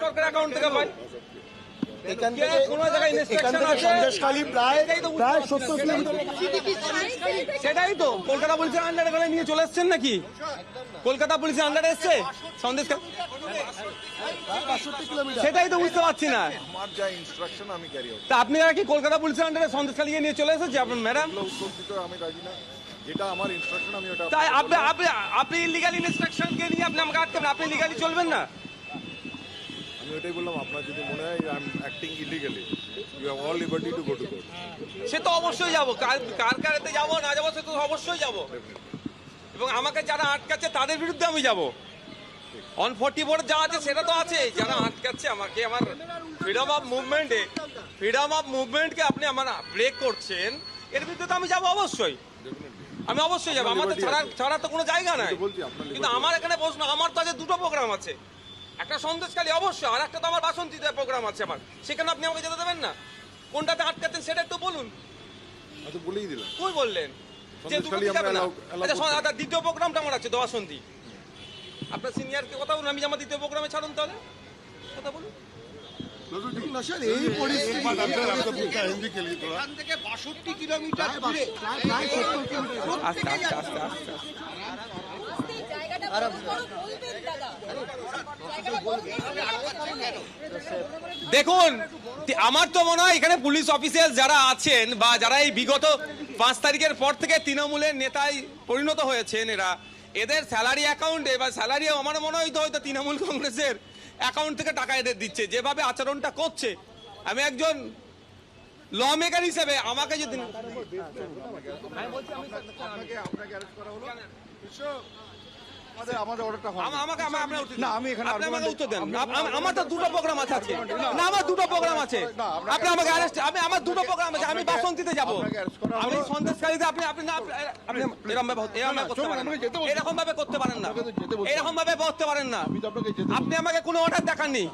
সরকার account থেকে পাই। এখান থেকে সন্দেশখালী প্রায় 70 কিলোমিটার। সেটাই তো কলকাতা পুলিশের আন্ডারে করে নিয়ে চলে এসছেন নাকি? কলকাতা পুলিশের আন্ডারে এসছে সন্দেশখালী, সেটাই তো বুঝতে পারছি না। আমার যা ইনস্ট্রাকশন আমি ক্যারি আউট। তা আপনি কি কলকাতা পুলিশের আন্ডারে সন্দেশখালী নিয়ে চলে এসেছে আপনার ম্যাডাম? উত্তর দিতে আমি রাজি না, যেটা আমার ইনস্ট্রাকশন আমি ওটা। তাই আপনি ইলিগাল ইনস্ট্রাকশন কে নিয়ে আপনি আমাকে আটকাবেন? আপনি লিগালি চলবেন না। আমি ওটাই বললাম, আপনার যদি মনে হয় I am acting illegally, you have all liberty to go to court. সে তো অবশ্যই যাবো, কার কারেতে যাবো না যাবো সে তো অবশ্যই যাবো, এবং আমাকে যারা আটকাচ্ছে তাদের বিরুদ্ধে আমি যাবো। অন 44 যা আছে সেটা তো আছে, যারা আটকাচ্ছে আমাকে আমার ফ্রিডম অফ মুভমেন্টকে আপনি আমার ব্রেক করছেন, এর বিরুদ্ধে তো আমি যাবো অবশ্যই। আমি অবশ্যই যাবো, আমার তো ছাড়ার তো কোনো জায়গা নাই। কিন্তু আমার এখানে প্রশ্ন, আমার তো আজ দুটো প্রোগ্রাম আছে, একটা সন্দেশখালী অবশ্যই, আর একটা তো আমার বাসন্তীতে প্রোগ্রাম আছে আমার, সেখানে আপনি আমাকে যেতে দেবেন না? কোনটাতে আটকাচ্ছেন সেটা একটু বলুন। আচ্ছা বলেই দিলাম। কই বললেন যে দুটো যাবে না? আচ্ছা দ্বিতীয় প্রোগ্রামটা আমার আছে তো বাসন্তী। আপনার সিনিয়রকে কথা বলুন, আমি আমার দ্বিতীয় প্রোগ্রামে ছাড়ুন তাহলে, কথা বলুন। এই পরিস্থিতি এখান থেকে 62 কিলোমিটার দূরে। আস্তে আস্তে আস্তে আস্তে দেখুন, আমার তো মনে হয় এখানে পুলিশ অফিসার যারা আছেন বা যারা এই বিগত 5 তারিখের পর থেকে তৃণমূলের নেতায় পরিণত হয়েছেন, এদের স্যালারি অ্যাকাউন্টে বা স্যালারি আমার মনে হয় তো হয়তো তৃণমূল কংগ্রেসের অ্যাকাউন্ট থেকে টাকা এদের দিচ্ছে, যেভাবে আচরণটা করছে। আমি একজন ল মেকার হিসেবে আমাকে যদি আমার তো দুটো প্রোগ্রাম আছে আজকে, না আমার দুটো প্রোগ্রাম আছে, আপনি আমাকে অ্যারেস্ট, আমার দুটো প্রোগ্রাম আছে, আমি বাসন্তীতে যাবো, আমি সন্দেশখালীতে, আপনি এরকম ভাবে করতে পারেন না, এরকম ভাবে করতে পারেন না। আপনি আমাকে কোনো অর্ডার দেখাননি,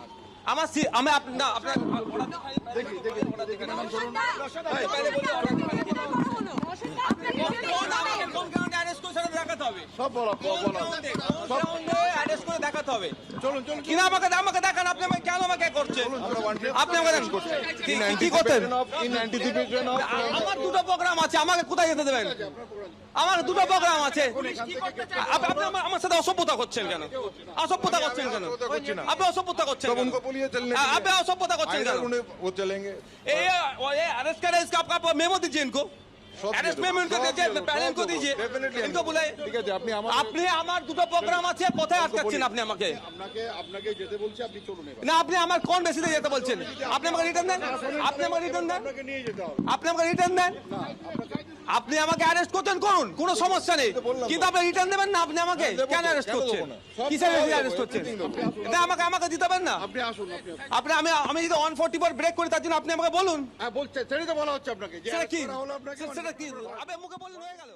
আমার আমি না আপনার দেখাতে হবে, দেখাতে হবে। কিনা আমাকে দেখান, আপনি আমাকে কেন আমাকে করছেন? আপনি আমাকে কি করতেন? আমার দুটো প্রোগ্রাম আছে, আমাকে কোথায় যেতে দেবেন? আমার দুটো প্রোগ্রাম আছে, আপনি আমার সাথে অসভ্যতা করছেন কেন? অসভ্যতা করছেন কেন? আপনি অসভ্যতা করছেন কেন? আপনি অসভ্যতা করছেন কেন? आपका मेमो दीजिए इनको, अरेस्ट में इनको दीजिए, पहले इनको दीजिए, इनको बुलाए। আপনি আমার দুটো প্রোগ্রাম আছে, কোথায় আটকাচ্ছেন আপনি আমাকে? আপনাকে যেতে বলছি, আপনি চলুন। না আপনি আমার কোন বেসিসে যেতে বলছেন? আপনি আমাকে রিটার্ন দেন, আপনি আমাকে রিটার্ন দেন, আপনি আমাকে রিটার্ন দেন। আপনি আমাকে অ্যারেস্ট করতেন করুন, কোনো সমস্যা নেই, কিন্তু আপনি রিটার্ন দেবেন না। আপনি আমাকে কেন অ্যারেস্ট করছেন? কিসের অ্যারেস্ট করছেন? এটা আমাকে দিতে পারেন না। আপনি আসুন, আমি যদি 144 ব্রেক করি তার জন্য আপনি আমাকে বলুন। বলছে সেটাই তো বলা হচ্ছে আপনাকে, সেটা কি? সেটা কি? আপনি মুখে বললেন হয়ে গেল।